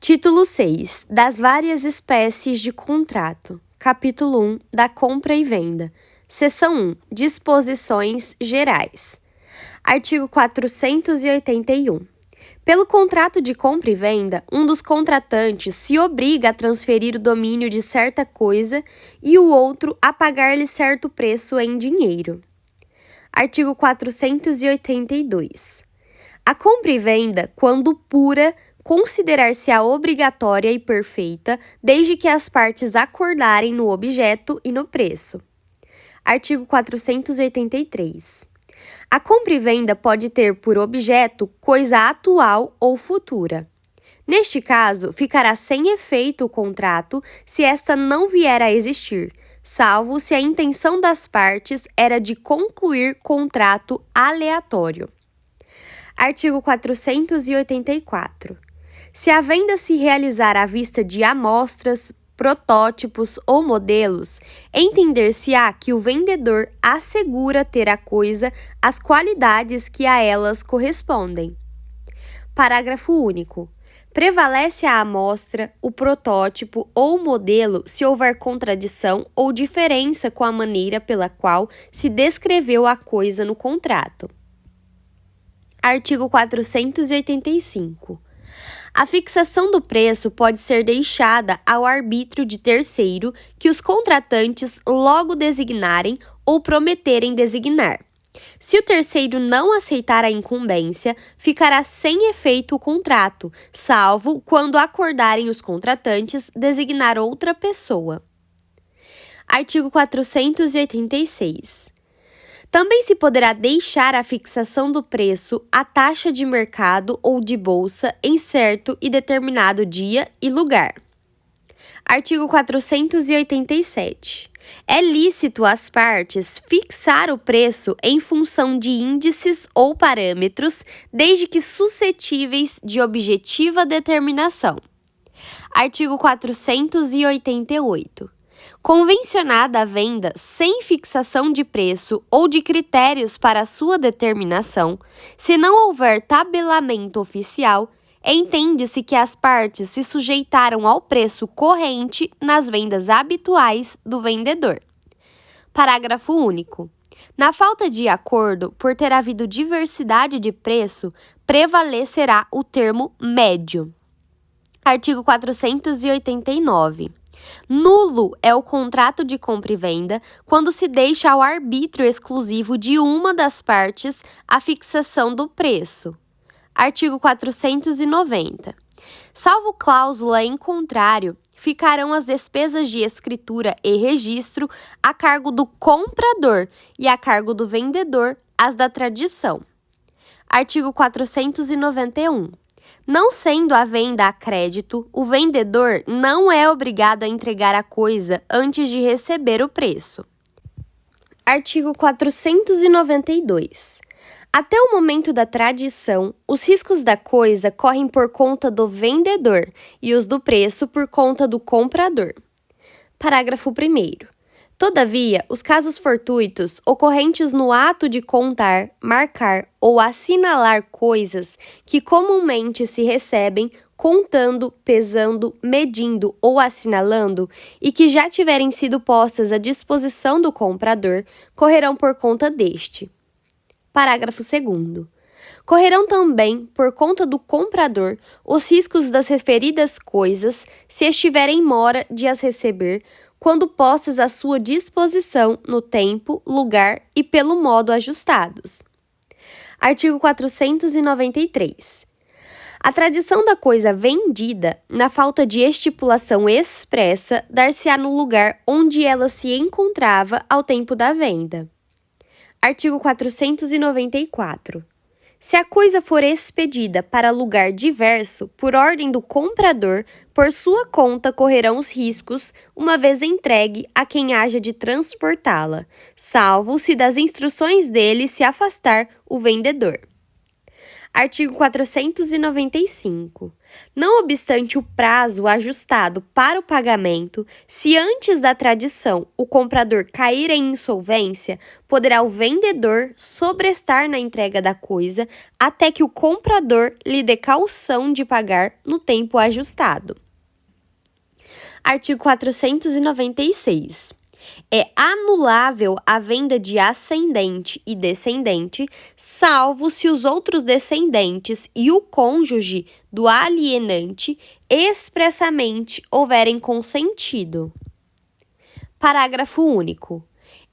Título 6. Das várias espécies de contrato. Capítulo 1. Da compra e venda. Seção 1. Disposições gerais. Artigo 481. Pelo contrato de compra e venda, um dos contratantes se obriga a transferir o domínio de certa coisa e o outro a pagar-lhe certo preço em dinheiro. Artigo 482. A compra e venda, quando pura, considerar-se-á obrigatória e perfeita, desde que as partes acordarem no objeto e no preço. Artigo 483. A compra e venda pode ter por objeto coisa atual ou futura. Neste caso, ficará sem efeito o contrato se esta não vier a existir, salvo se a intenção das partes era de concluir contrato aleatório. Artigo 484. Se a venda se realizar à vista de amostras, protótipos ou modelos, entender-se-á que o vendedor assegura ter a coisa as qualidades que a elas correspondem. Parágrafo único. Prevalece a amostra, o protótipo ou o modelo se houver contradição ou diferença com a maneira pela qual se descreveu a coisa no contrato. Artigo 485. A fixação do preço pode ser deixada ao arbítrio de terceiro que os contratantes logo designarem ou prometerem designar. Se o terceiro não aceitar a incumbência, ficará sem efeito o contrato, salvo quando acordarem os contratantes designar outra pessoa. Artigo 486. Também se poderá deixar a fixação do preço à taxa de mercado ou de bolsa em certo e determinado dia e lugar. Artigo 487. É lícito às partes fixar o preço em função de índices ou parâmetros, desde que suscetíveis de objetiva determinação. Artigo 488. Convencionada a venda sem fixação de preço ou de critérios para sua determinação, se não houver tabelamento oficial, entende-se que as partes se sujeitaram ao preço corrente nas vendas habituais do vendedor. Parágrafo único. Na falta de acordo, por ter havido diversidade de preço, prevalecerá o termo médio. Artigo 489. Nulo é o contrato de compra e venda quando se deixa ao arbítrio exclusivo de uma das partes a fixação do preço. Artigo 490. Salvo cláusula em contrário, ficarão as despesas de escritura e registro a cargo do comprador e a cargo do vendedor as da tradição. Artigo 491. Não sendo a venda a crédito, o vendedor não é obrigado a entregar a coisa antes de receber o preço. Artigo 492. Até o momento da tradição, os riscos da coisa correm por conta do vendedor e os do preço por conta do comprador. Parágrafo 1º. Todavia, os casos fortuitos ocorrentes no ato de contar, marcar ou assinalar coisas que comumente se recebem contando, pesando, medindo ou assinalando e que já tiverem sido postas à disposição do comprador, correrão por conta deste. Parágrafo 2º. Correrão também, por conta do comprador, os riscos das referidas coisas, se estiverem mora de as receber, quando postas à sua disposição no tempo, lugar e pelo modo ajustados. Artigo 493. A tradição da coisa vendida, na falta de estipulação expressa, dar-se-á no lugar onde ela se encontrava ao tempo da venda. Artigo 494. Se a coisa for expedida para lugar diverso, por ordem do comprador, por sua conta correrão os riscos, uma vez entregue a quem haja de transportá-la, salvo se das instruções dele se afastar o vendedor. Artigo 495. Não obstante o prazo ajustado para o pagamento, se antes da tradição o comprador cair em insolvência, poderá o vendedor sobrestar na entrega da coisa até que o comprador lhe dê caução de pagar no tempo ajustado. Artigo 496. É anulável a venda de ascendente e descendente, salvo se os outros descendentes e o cônjuge do alienante expressamente houverem consentido. Parágrafo único.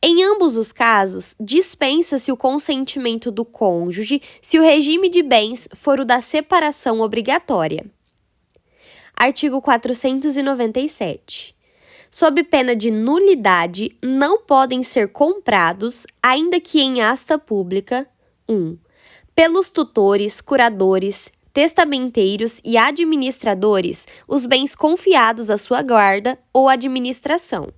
Em ambos os casos, dispensa-se o consentimento do cônjuge se o regime de bens for o da separação obrigatória. Artigo 497. Sob pena de nulidade, não podem ser comprados, ainda que em asta pública, 1. Pelos tutores, curadores, testamenteiros e administradores, os bens confiados à sua guarda ou administração.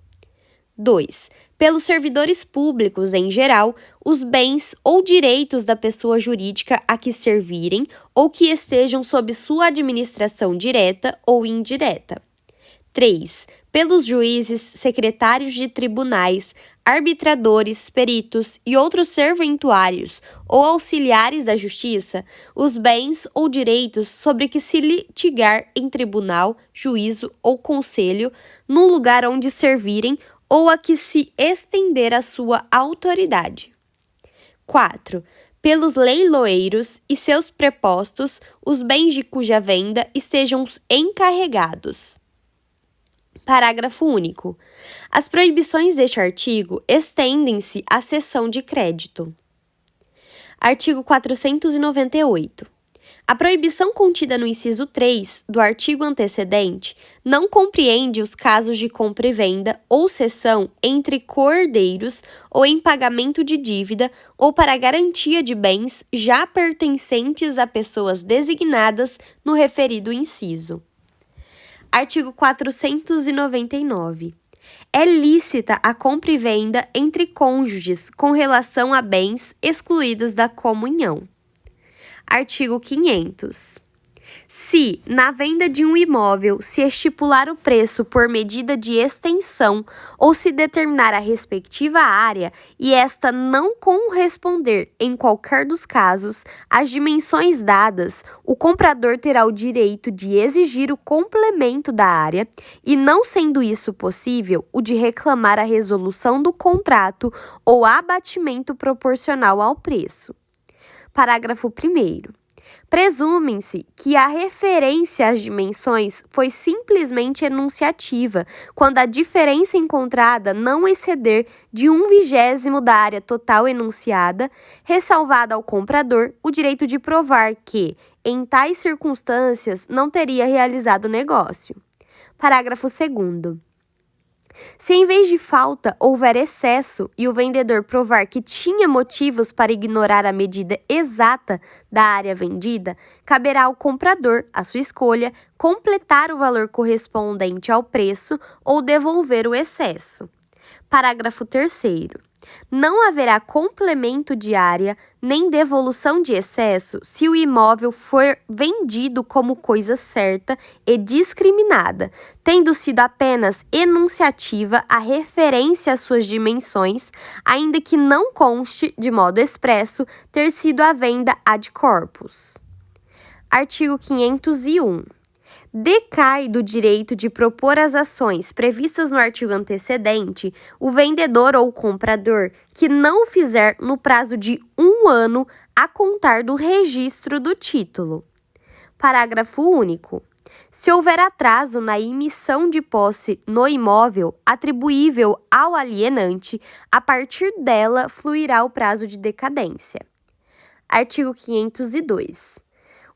2. Pelos servidores públicos em geral, os bens ou direitos da pessoa jurídica a que servirem ou que estejam sob sua administração direta ou indireta. 3. Pelos juízes, secretários de tribunais, arbitradores, peritos e outros serventuários ou auxiliares da justiça, os bens ou direitos sobre que se litigar em tribunal, juízo ou conselho, no lugar onde servirem ou a que se estender a sua autoridade. 4. Pelos leiloeiros e seus prepostos, os bens de cuja venda estejam encarregados. Parágrafo único. As proibições deste artigo estendem-se à cessão de crédito. Artigo 498. A proibição contida no inciso 3 do artigo antecedente não compreende os casos de compra e venda ou cessão entre cordeiros ou em pagamento de dívida ou para garantia de bens já pertencentes a pessoas designadas no referido inciso. Artigo 499. É lícita a compra e venda entre cônjuges com relação a bens excluídos da comunhão. Artigo 500. Se, na venda de um imóvel, se estipular o preço por medida de extensão ou se determinar a respectiva área e esta não corresponder, em qualquer dos casos, às dimensões dadas, o comprador terá o direito de exigir o complemento da área e, não sendo isso possível, o de reclamar a resolução do contrato ou abatimento proporcional ao preço. Parágrafo 1º. Presume-se que a referência às dimensões foi simplesmente enunciativa, quando a diferença encontrada não exceder de 1/20 da área total enunciada, ressalvado ao comprador o direito de provar que, em tais circunstâncias, não teria realizado o negócio. Parágrafo 2º. Se em vez de falta houver excesso e o vendedor provar que tinha motivos para ignorar a medida exata da área vendida, caberá ao comprador, à sua escolha, completar o valor correspondente ao preço ou devolver o excesso. Parágrafo 3º. Não haverá complemento de área nem devolução de excesso se o imóvel for vendido como coisa certa e discriminada, tendo sido apenas enunciativa a referência às suas dimensões, ainda que não conste de modo expresso ter sido a venda ad corpus. Artigo 501. Decai do direito de propor as ações previstas no artigo antecedente o vendedor ou comprador que não o fizer no prazo de 1 ano a contar do registro do título. Parágrafo único. Se houver atraso na emissão de posse no imóvel atribuível ao alienante, a partir dela fluirá o prazo de decadência. Artigo 502.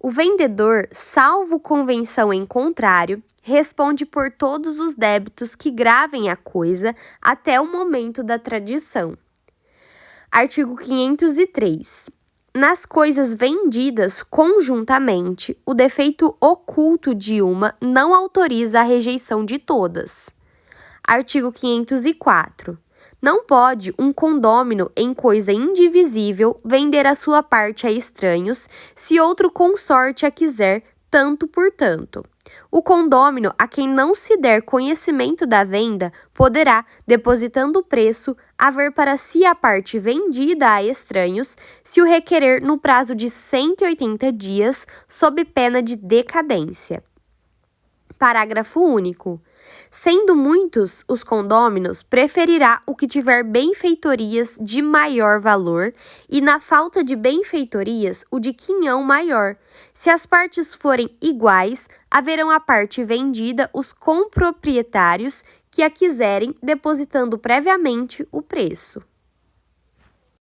O vendedor, salvo convenção em contrário, responde por todos os débitos que gravem a coisa até o momento da tradição. Artigo 503. Nas coisas vendidas conjuntamente, o defeito oculto de uma não autoriza a rejeição de todas. Artigo 504. Não pode um condômino em coisa indivisível vender a sua parte a estranhos, se outro consorte a quiser, tanto por tanto. O condômino a quem não se der conhecimento da venda poderá, depositando o preço, haver para si a parte vendida a estranhos, se o requerer no prazo de 180 dias, sob pena de decadência. Parágrafo único. Sendo muitos os condôminos, preferirá o que tiver benfeitorias de maior valor e, na falta de benfeitorias, o de quinhão maior. Se as partes forem iguais, haverão a parte vendida os comproprietários que a quiserem, depositando previamente o preço.